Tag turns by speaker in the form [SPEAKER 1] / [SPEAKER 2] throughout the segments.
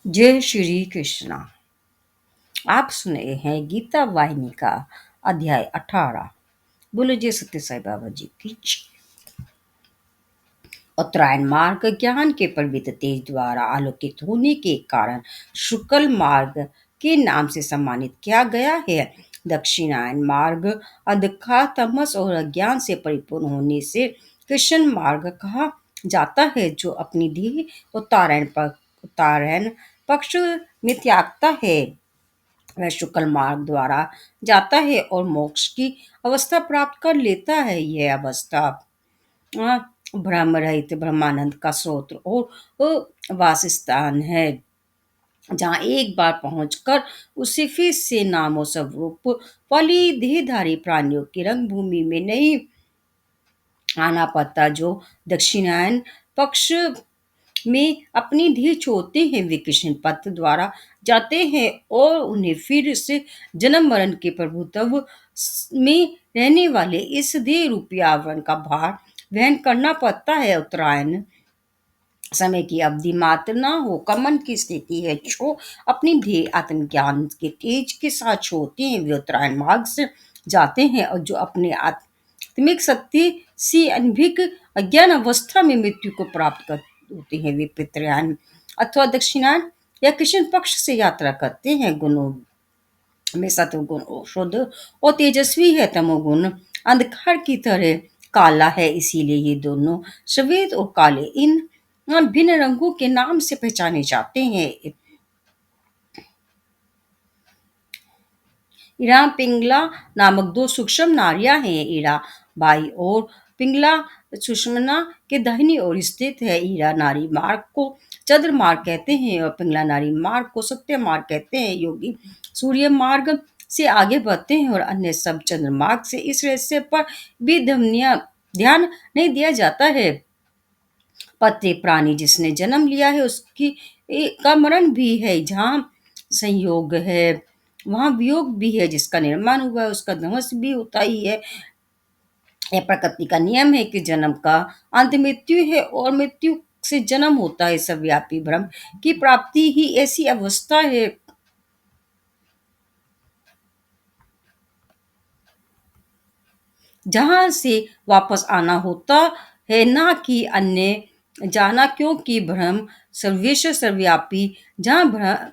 [SPEAKER 1] जय श्री कृष्णा। आप सुन रहे हैं गीता वाहिनी का अध्याय 18। बोलो जय सत्य साई बाबा जी की जय। उत्तरायण मार्ग ज्ञान के पवित्र तेज द्वारा आलोकित होने के कारण शुक्ल मार्ग के नाम से सम्मानित किया गया है। दक्षिणायन मार्ग अंधकार, तमस और अज्ञान से परिपूर्ण होने से कृष्ण मार्ग कहा जाता है, जो अपनी धी उत्तरायण पक्ष में त्यागता है। वह शुक्ल मार्ग द्वारा जाता है और मोक्ष की अवस्था प्राप्त कर लेता है। यह अवस्था अ, ब्रह्म रहित ब्रह्मानंद का स्रोत और वासस्थान है, जहाँ एक बार पहुंचकर उसे फिर से नामो स्वरूप वाली देहधारी प्राणियों की रंग भूमि में नहीं आना पड़ता। जो दक्षिणायन पक्ष में अपनी धीर छोड़ते हैं, वे कृष्ण पथ द्वारा जाते हैं और उन्हें फिर से जन्म मरण के प्रभुत्व में रहने वाले इस देह रूपी आवरण का भार वहन करना पड़ता है। उत्तरायण समय की अवधि मात्र न होकर मन की स्थिति है, जो अपनी ध्येय आत्मज्ञान के तेज के साथ छोड़ते हैं, वे उत्तरायण मार्ग से जाते हैं। और जो अपने आत्मिक सत्य से अनभिक अज्ञान अवस्था में मृत्यु को प्राप्त कर होते हैं, वे पितृयान अथवा दक्षिणायन या कृष्ण पक्ष से यात्रा करते हैं। गुणों में सत्वगुण शुद्ध और तेजस्वी है, तमोगुण अंधकार की तरह काला है। इसीलिए ये दोनों श्वेत और काले इन भिन्न रंगों के नाम से पहचाने जाते हैं। इरा पिंगला नामक दो सूक्ष्म नारियां हैं। इरा बाई और पिंगला सुषमना के दाहिनी ओर स्थित है। ईरा नारी मार्ग को चंद्र मार्ग कहते हैं और पिंगला नारी मार्ग को सत्य मार्ग कहते हैं। योगी सूर्य मार्ग से आगे बढ़ते हैं और अन्य सब चंद्र मार्ग से। इस रहस्य पर भी ध्यान नहीं दिया जाता है। प्रत्येक प्राणी जिसने जन्म लिया है उसकी का मरण भी है। जहाँ संयोग है वहां वियोग भी है, जिसका निर्माण हुआ है उसका ध्वंस भी होता ही है। यह प्रकृति का नियम है कि जन्म का अंत मृत्यु है और मृत्यु से जन्म होता है। सर्वव्यापी ब्रह्म की प्राप्ति ही ऐसी अवस्था है जहां से वापस आना होता है, ना कि अन्य जाना, क्योंकि ब्रह्म सर्वेश्वर सर्वव्यापी जहाँ ब्रह्म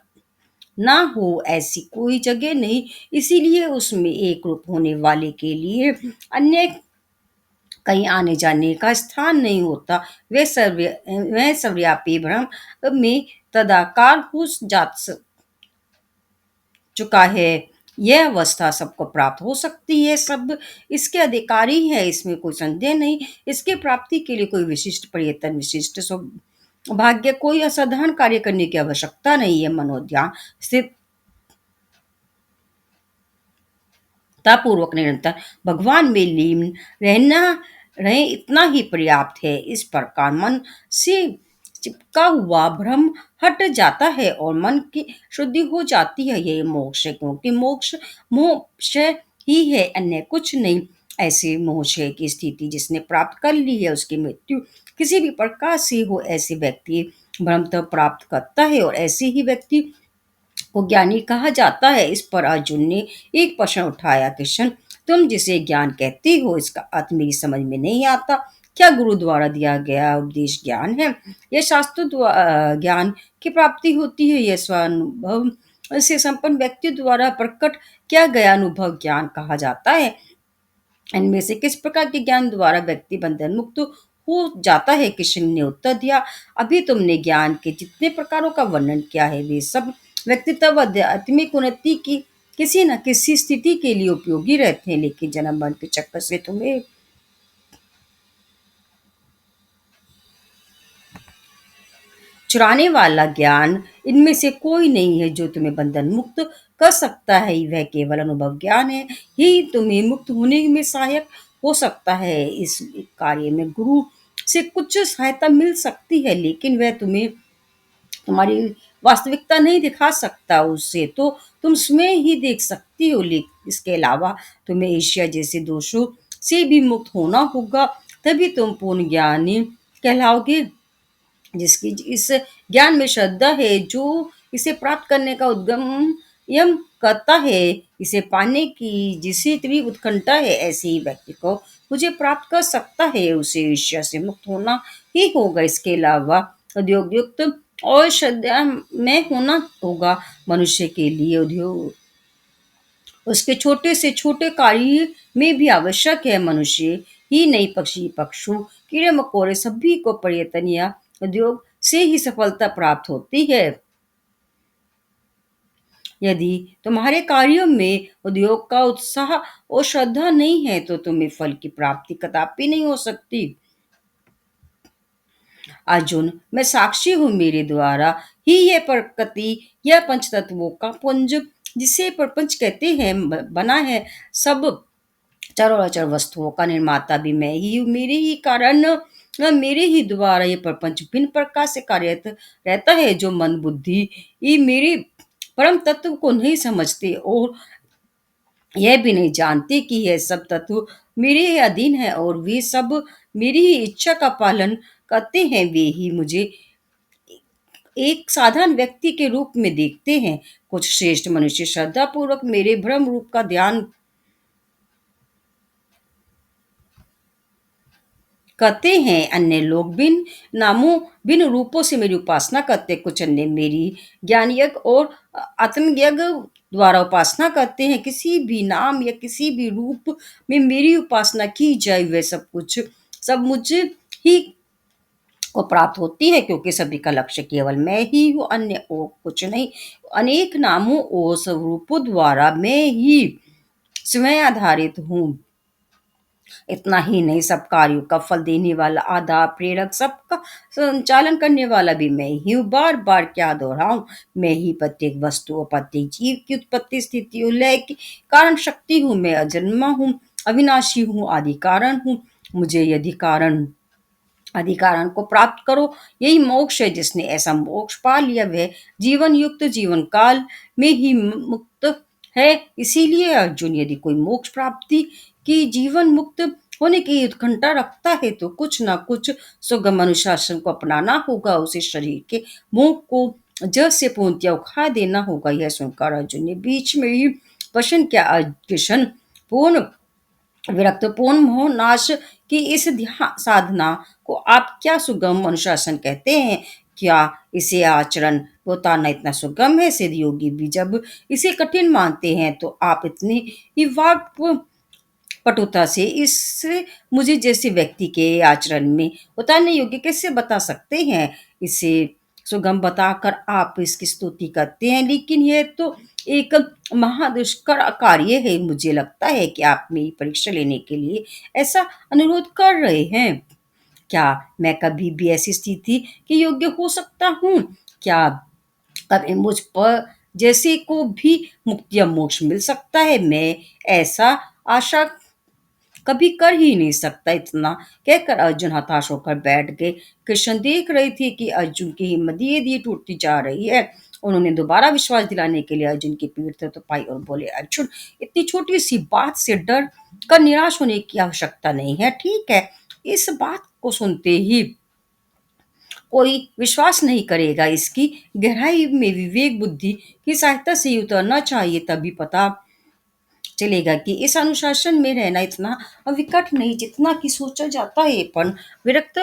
[SPEAKER 1] ना हो ऐसी कोई जगह नहीं। इसीलिए उसमें एक रूप होने वाले के लिए अन्य कहीं आने जाने का स्थान नहीं होता। वह सर्वव्यापी ब्रह्म में तदाकार हो चुका है। यह अवस्था सबको प्राप्त हो सकती है, सब इसके अधिकारी है, इसमें कोई संदेह नहीं। इसके प्राप्ति के लिए कोई विशिष्ट प्रयत्न, विशिष्ट सौभाग्य, कोई असाधारण कार्य करने की आवश्यकता नहीं है। मनोध्यान स्थिर पूर्वक निरंतर भगवान में लीन रहना रहे, इतना ही पर्याप्त है। इस प्रकार मन से चिपका हुआ भ्रम हट जाता है और मन की शुद्धि हो जाती है। यही मोक्ष है, क्योंकि मोक्ष मोक्ष ही है, अन्य कुछ नहीं। ऐसे मोक्ष की स्थिति जिसने प्राप्त कर ली है, उसकी मृत्यु किसी भी प्रकार से हो, ऐसे व्यक्ति ब्रह्म तब प्राप्त करता है और ऐसे ही व्यक्ति को ज्ञानी कहा जाता है। इस पर अर्जुन ने एक प्रश्न उठाया, कृष्ण तुम जिसे ज्ञान कहते हो इसका अर्थ मेरी समझ में नहीं आता। क्या गुरु द्वारा दिया गया उपदेश ज्ञान है? यह शास्त्र ज्ञान की प्राप्ति होती है? यह स्वानुभव से संपन्न व्यक्ति द्वारा प्रकट किया गया अनुभव ज्ञान कहा जाता है? इनमें से किस प्रकार के ज्ञान द्वारा व्यक्ति बंधन मुक्त हो जाता है? कृष्ण ने उत्तर दिया, अभी तुमने ज्ञान के जितने प्रकारों का वर्णन किया है वे सब व्यक्तित्व आध्यात्मिक उन्नति की किसी न किसी स्थिति के लिए उपयोगी रहते हैं, लेकिन जन्म मरण के चक्कर से तुम्हें चुराने वाला ज्ञान इनमें से कोई नहीं है जो तुम्हें बंधन मुक्त कर सकता है। वह केवल अनुभव ज्ञान है, यही तुम्हें मुक्त होने में सहायक हो सकता है। इस कार्य में गुरु से कुछ सहायता मिल सकती है, लेकिन वह तुम्हें तुम्हारी वास्तविकता नहीं दिखा सकता। उससे तो तुम स्वयं ही देख सकती हो, लेकिन इसके अलावा तुम्हें ईर्ष्या जैसे दोषों से भी मुक्त होना होगा, तभी तुम पूर्ण ज्ञानी कहलाओगे। जिसकी इस ज्ञान में श्रद्धा है, जो इसे प्राप्त करने का उद्गम यम करता है। इसे पाने की जिसे इतनी उत्कंठा है, ऐसे ही व्यक्ति को मुझे प्राप्त कर सकता है। उसे ईर्ष्या से मुक्त होना ही होगा। इसके अलावा उद्योग युक्त और श्रद्धा में होना होगा। मनुष्य के लिए उद्योग उसके छोटे से छोटे कार्य में भी आवश्यक है। मनुष्य ही नहीं, पक्षी पक्षु कीड़े मकोड़े सभी को प्रयत्न या उद्योग से ही सफलता प्राप्त होती है। यदि तुम्हारे कार्यों में उद्योग का उत्साह और श्रद्धा नहीं है तो तुम्हें फल की प्राप्ति कदापि नहीं हो सकती। अर्जुन, मैं साक्षी हूँ, मेरे द्वारा ही यह प्रकृति या पंच तत्वों का पुंज जिसे प्रपंच कहते हैं बना है। सब चराचर वस्तुओं का निर्माता भी मैं ही हूँ। मेरे ही कारण मेरे ही द्वारा ये प्रपंच भिन्न प्रकार से कार्यरत रहता है। जो मन बुद्धि ये मेरे परम तत्व को नहीं समझते और यह भी नहीं जानते कि यह सब तत्व मेरे ही अधीन है और वे सब मेरी ही इच्छा का पालन करते हैं, वे ही मुझे एक साधारण व्यक्ति के रूप में देखते हैं। कुछ श्रेष्ठ मनुष्य श्रद्धा पूर्वक मेरे भ्रम रूप का ध्यान करते हैं। अन्य लोग बिन नामों बिन रूपों से मेरी उपासना करते हैं। कुछ अन्य मेरी ज्ञान यज्ञ और आत्मयज्ञ द्वारा उपासना करते हैं। किसी भी नाम या किसी भी रूप में मेरी उपासना की जाए वह सब मुझे ही को प्राप्त होती है, क्योंकि सभी का लक्ष्य केवल मैं ही हूँ, अन्य और कुछ नहीं। अनेक नामों और स्वरूपों द्वारा मैं ही स्वयं आधारित हूँ। इतना ही नहीं, सब कार्यों का फल देने वाला, आधार, प्रेरक, सबका संचालन करने वाला भी मैं ही हूँ। बार बार क्या दोहराऊं, मैं ही प्रत्येक वस्तु और प्रत्येक जीव की उत्पत्ति, स्थिति और लय की कारण शक्ति हूँ। मैं अजन्मा हूँ, अविनाशी हूँ, आदि कारण हूँ। मुझे यदि कारण अधिकारण को प्राप्त करो, यही मोक्ष है। जिसने ऐसा मोक्ष पा लिया वह जीवन युक्त जीवन काल में ही मुक्त है। इसीलिए अर्जुन, यदि कोई मोक्ष प्राप्ति की जीवन मुक्त होने की उत्कंठा रखता है तो कुछ ना कुछ सुगम अनुशासन को अपनाना होगा। उसे शरीर के मोह को जड़ से पूर्णतया उखाड़ देना होगा। यह सुनकर अर्जुन ने बीच में ही प्रश्न किया, कृष्ण, पूर्ण विरक्तपूर्ण मोह नाश की इस साधना को आप क्या सुगम अनुशासन कहते हैं? क्या इसे आचरण उतारना इतना सुगम है? सिद्ध योगी भी जब इसे कठिन मानते हैं तो आप इतनी ही वाक पटुता से इससे मुझे जैसे व्यक्ति के आचरण में उतारने योग्य कैसे बता सकते हैं? इसे सुगम बताकर आप इसकी स्तुति करते हैं, लेकिन यह तो एक महादुष्कर कार्य है। मुझे लगता है कि आप मेरी परीक्षा लेने के लिए ऐसा अनुरोध कर रहे हैं। क्या मैं कभी भी ऐसी स्थिति के योग्य हो सकता हूँ? क्या कभी मुझ पर जैसे को भी मुक्ति या मोक्ष मिल सकता है? मैं ऐसा आशा कभी कर ही नहीं सकता। इतना कहकर अर्जुन हताश होकर बैठ गए। कृष्ण देख रहे थे कि अर्जुन की हिम्मत धीरे धीरे टूटती जा रही है। उन्होंने दोबारा विश्वास दिलाने के लिए अर्जुन की पीठ थपथपाई और बोले, अर्जुन, इतनी छोटी सी बात से डर कर निराश होने की आवश्यकता नहीं है। ठीक है, इस बात को सुनते ही कोई विश्वास नहीं करेगा। इसकी गहराई में विवेक बुद्धि की सहायता से ही उतरना चाहिए, तभी पता चलेगा कि इस अनुशासन में रहना इतना विकट नहीं जितना कि सोचा जाता है। पण विरक्त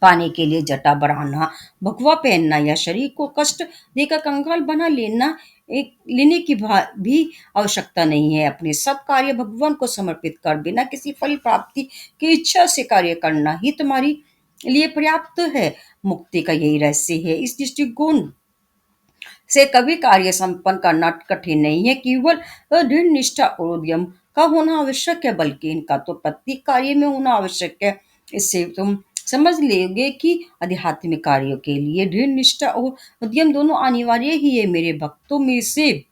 [SPEAKER 1] पाने के लिए जटा बढ़ाना, भगवा पहनना या शरीर को कष्ट देकर कंगाल बना लेने की भी आवश्यकता नहीं है। अपने सब कार्य भगवान को समर्पित कर बिना किसी फल प्राप्ति की इच्छा से कार्य करना ही तुम्हारी लिए पर्याप्त है। मुक्ति का यही रहस्य है। इस दृष्टिकोण से कभी कार्य संपन्न करना कठिन नहीं है। केवल दृढ़ निष्ठा और उद्यम का होना आवश्यक है, बल्कि इनका तो प्रत्येक कार्य में होना आवश्यक है। इससे तुम समझ लोगे कि आध्यात्मिक कार्यों के लिए दृढ़ निष्ठा और उद्यम दोनों अनिवार्य ही है। मेरे भक्तों में से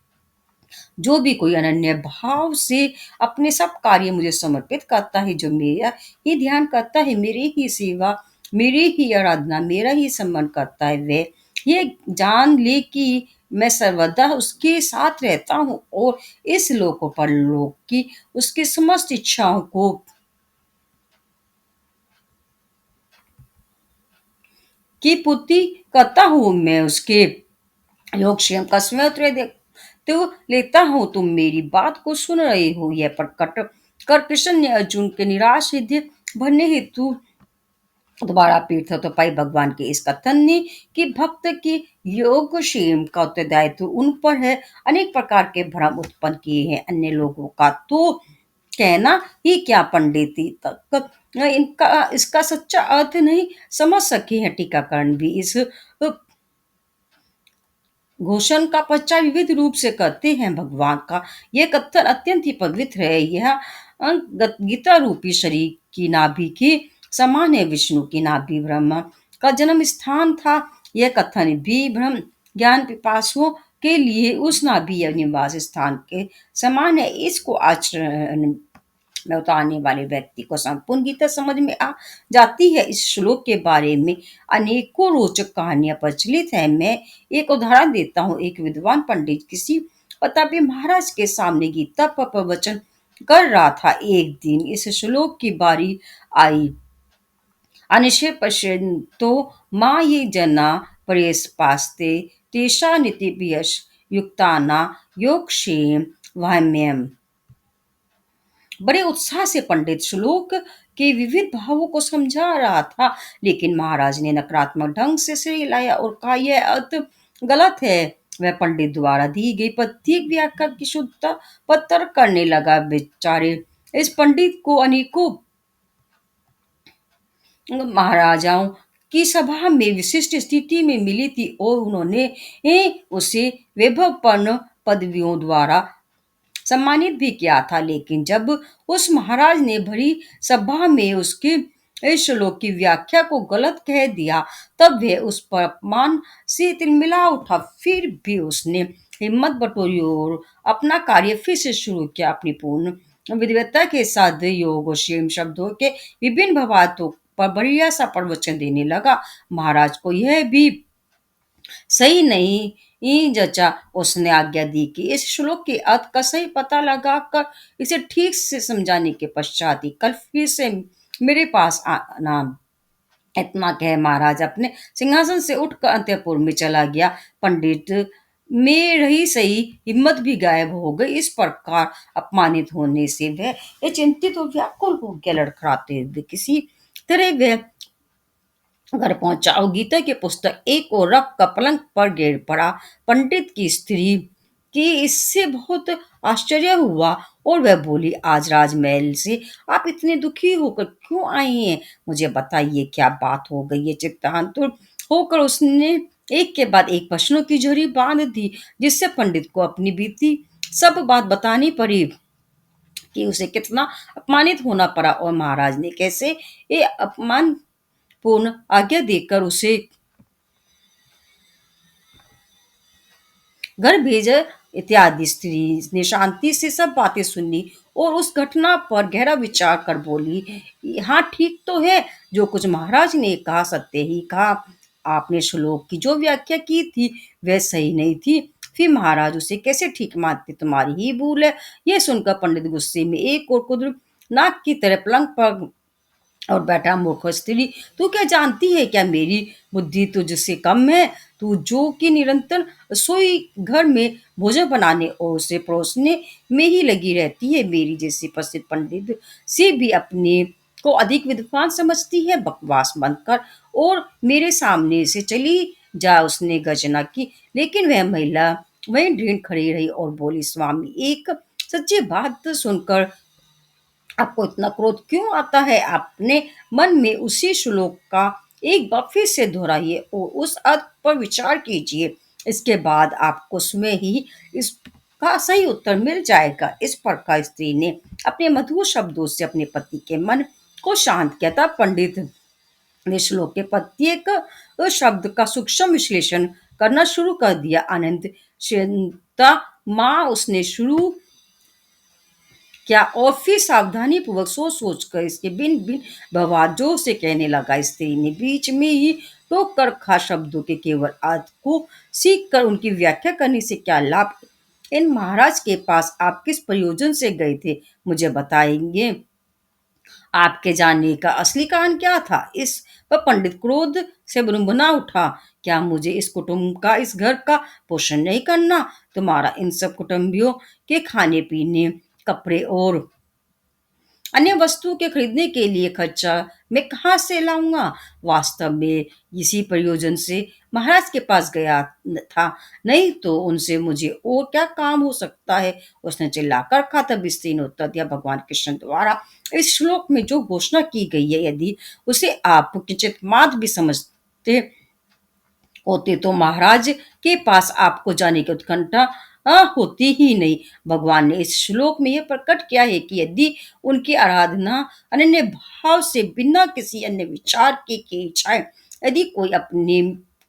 [SPEAKER 1] जो भी कोई अनन्य भाव से अपने सब कार्य मुझे समर्पित करता है, जो मेरा ही ध्यान करता है, मेरी ही सेवा, मेरी ही आराधना, मेरा ही सम्मान करता है, वह ये जान ले कि मैं सर्वदा उसके साथ रहता हूँ और इस लोक और परलोक की उसकी समस्त इच्छाओं को की पूर्ति करता हूँ। मैं उसके योगक्षेम का स्वयं उत्तर दे तो लेता हूँ, तुम मेरी बात को सुन रहे हो। यह प्रकट कर कृष्ण ने अर्जुन के निराश हृदय भरने हेतु दोबारा तीर्थ तो पाई भगवान के इस कथन ने कि भक्त की योग क्षेम का उत्तरदायित्व उन पर है। अनेक प्रकार के भ्रम उत्पन्न किए हैं अन्य लोगों का तो कहना ही क्या, पंडित ही तक इनका इसका सच्चा अर्थ नहीं समझ सके हैं। टीकाकरण भी इस घोषण का पश्चात विविध रूप से करते हैं। भगवान का यह कथन अत्यंत ही पवित्र है। यह गीता रूपी शरीर की नाभि के समान है। विष्णु की नाभि ब्रह्मा का जन्म स्थान था। यह कथन भी ब्रह्म ज्ञान पिपासुओं के लिए उस नाभि या निवास स्थान के समान है। इसको आचरण में उतारने वाले व्यक्ति को संपूर्ण गीता समझ में आ जाती है। इस श्लोक के बारे में अनेकों रोचक कहानियां प्रचलित हैं। मैं एक उदाहरण देता हूँ। एक विद्वान पंडित किसी प्रतापी महाराज के सामने गीता पर प्रवचन कर रहा था। एक दिन इस श्लोक की बारी आई। अनिशे पश्यन्तो माँ ये जना परेस्पास्ते तेषा नीतिभ्यश युक्ताना योगक्षेम वाम्यम। बड़े उत्साह से पंडित श्लोक के विविध भावों को समझा रहा था, लेकिन महाराज ने नकारात्मक ढंग से सिर हिलाया और कहा, यह अर्थ गलत है। वह पंडित द्वारा दी गई प्रत्येक व्याख्या की शुद्धता पर तर्क करने लगा। बेचारे इस पंडित को अनेकों महाराजाओं की सभा में विशिष्ट स्थिति में मिली थी और उन्होंने उसे वैभवपूर्ण पदवियों द्वारा सम्मानित भी किया था। लेकिन जब उस महाराज ने भरी सभा में उसके इस श्लोक की व्याख्या को गलत कह दिया, तब वह उस पर अपमान से तिलमिला उठा। फिर भी उसने हिम्मत बटोरी और अपना कार्य फिर से शुरू किया। अपनी पूर्ण विद्वता के साथ योग और क्षेम शब्दों के विभिन्न भावार्थों पर बढ़िया सा प्रवचन देने लगा। महाराज को यह भी सही नहीं जचा। उसने आज्ञा दी कि इस श्लोक के अर्थ का सही पता लगाकर इसे ठीक से समझाने के पश्चात ही कल फिर से मेरे पास आना। इतना कह महाराज अपने सिंहासन से उठकर अंतःपुर में चला गया। पंडित में रही सही हिम्मत भी गायब हो गई। इस प्रकार अपमानित होने से वह चिंतित और व्याकुल हो गया। लड़खड़ाते हुए किसी तरह वह घर पहुंचा और गीता की पुस्तक एक और रख कर पलंग पर गिर पड़ा। पंडित की स्त्री की इससे बहुत आश्चर्य हुआ और वह बोली, आज राजमहल से आप इतने दुखी होकर क्यों आई हैं? मुझे बताइए क्या बात हो गई है? चिंतातुर होकर उसने एक के बाद एक प्रश्नों की झड़ी बांध दी, जिससे पंडित को अपनी बीती सब बात बतानी पड़ी कि उसे कितना अपमानित होना पड़ा और महाराज ने कैसे ये अपमान पूर्ण आज्ञा देकर उसे घर भेजा इत्यादि। स्त्री ने शांति से सब बातें सुनी और उस घटना पर गहरा विचार कर बोली, हाँ ठीक तो है, जो कुछ महाराज ने कहा सत्य ही कहा। आपने श्लोक की जो व्याख्या की थी वह सही नहीं थी। फिर महाराज उसे कैसे ठीक मानते? तुम्हारी ही भूल है। यह सुनकर पंडित गुस्से में एक और कुद्र नाक की तरह पलंग पर और बैठा। मूर्ख स्त्री, तू क्या जानती है क्या मेरी बुद्धि तुझसे कम है? तू जो कि निरंतर सोई घर में भोजन बनाने और उसे परोसने में ही लगी रहती है। मेरी जैसी प्रसिद्ध पंडित से भी अपने को अधिक विद्वान समझती है। बकवास बंद कर और मेरे सामने से चली जा। उसने गर्जना की, लेकिन वह महिला वहीं ढीठ खड़ी रही और बोली, स्वामी एक सच्ची बात सुनकर आपको इतना क्रोध क्यों आता है? अपने मन में उसी श्लोक का एक बार फिर से दोहराइए और उस अर्थ पर विचार कीजिए। इसके बाद आपको स्वयं ही इसका सही उत्तर मिल जाएगा। इस प्रकार स्त्री ने अपने मधुर शब्दों से अपने पति के मन को शांत किया था। पंडित ने श्लोक के प्रत्येक शब्द का सूक्ष्म विश्लेषण करना शुरू कर दिया। आनंद चिंता माँ उसने शुरू क्या और फिर सावधानी पूर्वक सोच सोच कर इसके भिन्न भिन्न व्यवहार जोर से कहने लगा। स्त्री ने बीच में ही टोक कर कहा, शब्दों के केवल अर्थ को सीख कर उनकी व्याख्या करने से क्या लाभ? इन महाराज के पास आप किस प्रयोजन से गए थे? मुझे बताएंगे आपके जाने का असली कारण क्या था? इस वह पंडित क्रोध से भुनभुना उठा, क्या मुझे इस कुटुंब का, इस घर का पोषण नहीं करना? तुम्हारा इन सब कुटुंबियों के खाने पीने, कपड़े और अन्य वस्तुओं के खरीदने के लिए खर्चा मैं कहाँ से लाऊंगा? वास्तव में इसी प्रयोजन से महाराज के पास गया था, नहीं तो उनसे मुझे और क्या काम हो सकता है? उसने चिल्लाकर कहा। तब स्त्री उत्तर दिया, भगवान कृष्ण द्वारा इस श्लोक में जो घोषणा की गई है, यदि उसे आप किंचित मात्र भी समझते होते तो महाराज के पास आपको जाने की उत्कंठा होती ही नहीं। भगवान ने इस श्लोक में यह प्रकट किया है कि यदि उनकी आराधना अनन्य भाव से बिना किसी अन्य विचार के की जाए, यदि कोई अपने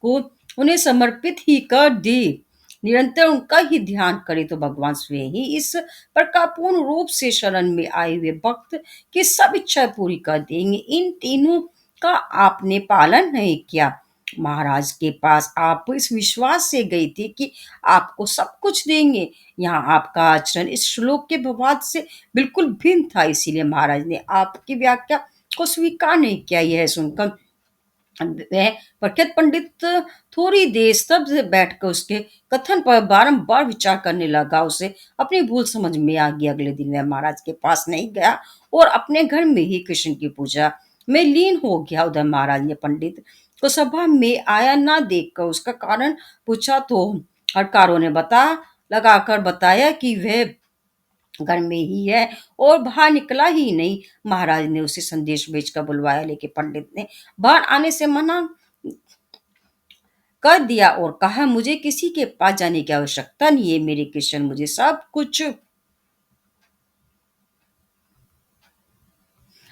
[SPEAKER 1] को उन्हें समर्पित ही कर दे, निरंतर उनका ही ध्यान करे, तो भगवान स्वयं ही इस प्रकार पूर्ण रूप से शरण में आए हुए भक्त की सब इच्छा पूरी कर देंगे। इन तीनों का आपने पालन नहीं किया। महाराज के पास आप इस विश्वास से गई थी कि आपको सब कुछ देंगे। यहाँ आपका आचरण इस श्लोक के भावार्थ से बिल्कुल भिन्न था, इसीलिए महाराज ने आपकी व्याख्या को स्वीकार नहीं किया। यह सुनकर वह प्रख्यात पंडित थोड़ी देर स्तब्ध से बैठकर उसके कथन पर बारंबार विचार करने लगा। उसे अपनी भूल समझ में आ गई। अगले दिन वह महाराज के पास नहीं गया और अपने घर में ही कृष्ण की पूजा में लीन हो गया। उधर महाराज ने पंडित को सभा में आया ना देखकर उसका कारण पूछा, तो हरकारों ने लगाकर बताया कि वह घर में ही है और बाहर निकला ही नहीं। महाराज ने उसे संदेश भेजकर बुलवाया, लेकिन पंडित ने बाहर आने से मना कर दिया और कहा, मुझे किसी के पास जाने की आवश्यकता नहीं है, मेरे कृष्ण मुझे सब कुछ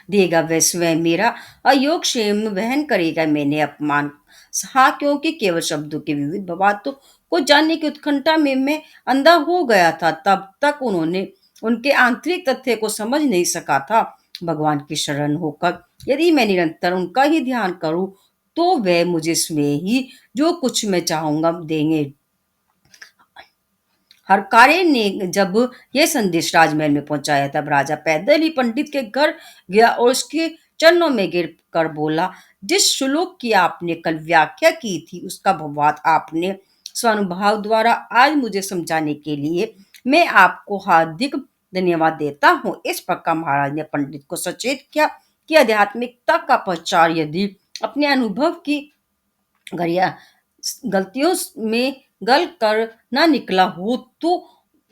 [SPEAKER 1] देगा, वह स्वयं मेरा अयोगक्षेम वहन करेगा। मैंने अपमान सहा क्योंकि केवल शब्दों के विविध भावार्थों को जानने की उत्कंठा में मैं अंधा हो गया था। तब तक उन्होंने उनके आंतरिक तथ्य को समझ नहीं सका था। भगवान की शरण होकर यदि मैं निरंतर उनका ही ध्यान करूं, तो वह मुझे स्वयं ही जो कुछ मैं चाहूंगा देंगे। हरकारे ने जब यह संदेश राजमहल में पहुंचाया, तब राजा पैदल ही पंडित के घर गया और उसके चरणों में गिर कर बोला, जिस श्लोक की आपने कल व्याख्या की थी, उसका भावार्थ आपने स्वानुभाव द्वारा आज मुझे समझाने के लिए मैं आपको हार्दिक धन्यवाद देता हूँ। इस प्रकार महाराज ने पंडित को सचेत किया कि आध्यात्मिकता का प्रचार यदि अपने अनुभव की गरिया गलतियों में गल कर न निकला हो, तो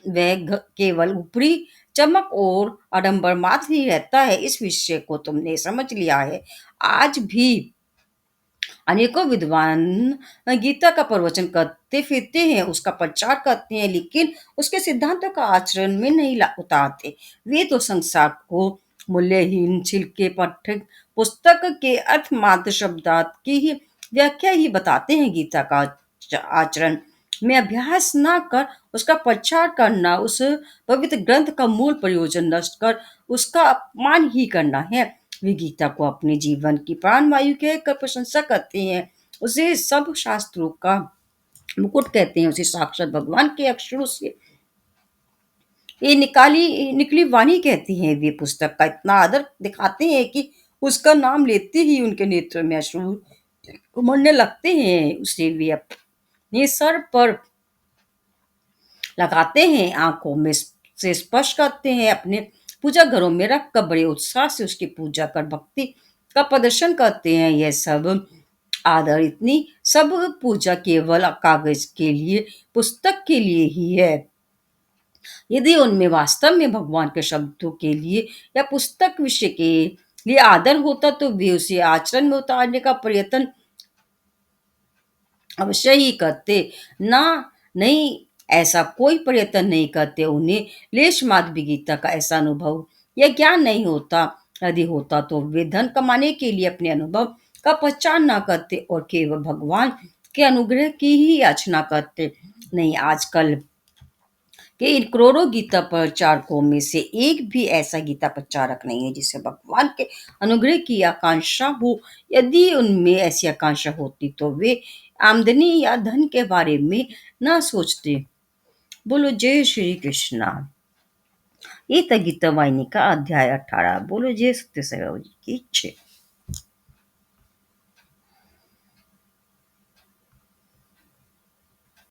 [SPEAKER 1] वह केवल ऊपरी चमक और आडंबर मात्र ही रहता है। इस विषय को तुमने समझ लिया है। आज भी अनेकों विद्वान गीता का प्रवचन करते फिरते हैं, उसका प्रचार करते हैं, लेकिन उसके सिद्धांतों का आचरण में नहीं उतारते। वे तो संसार को मूल्यहीन छिलके पाठ्य पुस्तक के अर्थ मात्र शब्दार्थ की ही व्याख्या ही बताते हैं। गीता का आचरण में अभ्यास ना कर उसका प्रचार करना, उस पवित्र ग्रंथ का मूल प्रयोजन नष्ट कर उसका अपमान ही करना है। वे गीता को अपने जीवन की प्राणवायु कहकर प्रशंसा करते हैं, उसे सब शास्त्रों का मुकुट कहते हैं, उसे साक्षात भगवान के अक्षरों से ये निकाली निकली वाणी कहती हैं। वे पुस्तक का इतना आदर दिखाते हैं कि उसका नाम लेते ही उनके नेत्र में अश्रु उमड़ने लगते हैं। उसे वे अपने सर पर लगाते हैं, आंखों में से स्पर्श करते हैं, अपने पूजा घरों में रख कर बड़े उत्साह से उसकी पूजा कर भक्ति का प्रदर्शन करते हैं। यह सब आदर, इतनी सब पूजा केवल कागज के लिए, पुस्तक के लिए ही है। यदि उनमें वास्तव में भगवान के शब्दों के लिए या पुस्तक विषय के लिए आदर होता, तो वे उसे आचरण में उतारने का प्रयत्न अवश्य ही करते। ना, नहीं, ऐसा कोई प्रयत्न नहीं करते। उन्हें लेश मात्र भी गीता का ऐसा अनुभव या ज्ञान नहीं होता। यदि होता तो वे धन कमाने के लिए अपने अनुभव का प्रचार ना करते और केवल भगवान के अनुग्रह की ही याचना करते। नहीं, आजकल के इन करोड़ों गीता प्रचारकों में से एक भी ऐसा गीता प्रचारक नहीं है जिसे भगवान के अनुग्रह की आकांक्षा हो। यदि उनमें ऐसी आकांक्षा होती, तो वे आमदनी या धन के बारे में ना सोचते। बोलो जय श्री कृष्णा। ये था गीता वाहिनी का अध्याय 18। बोलो जय सत्य साई बाबा जी की जय।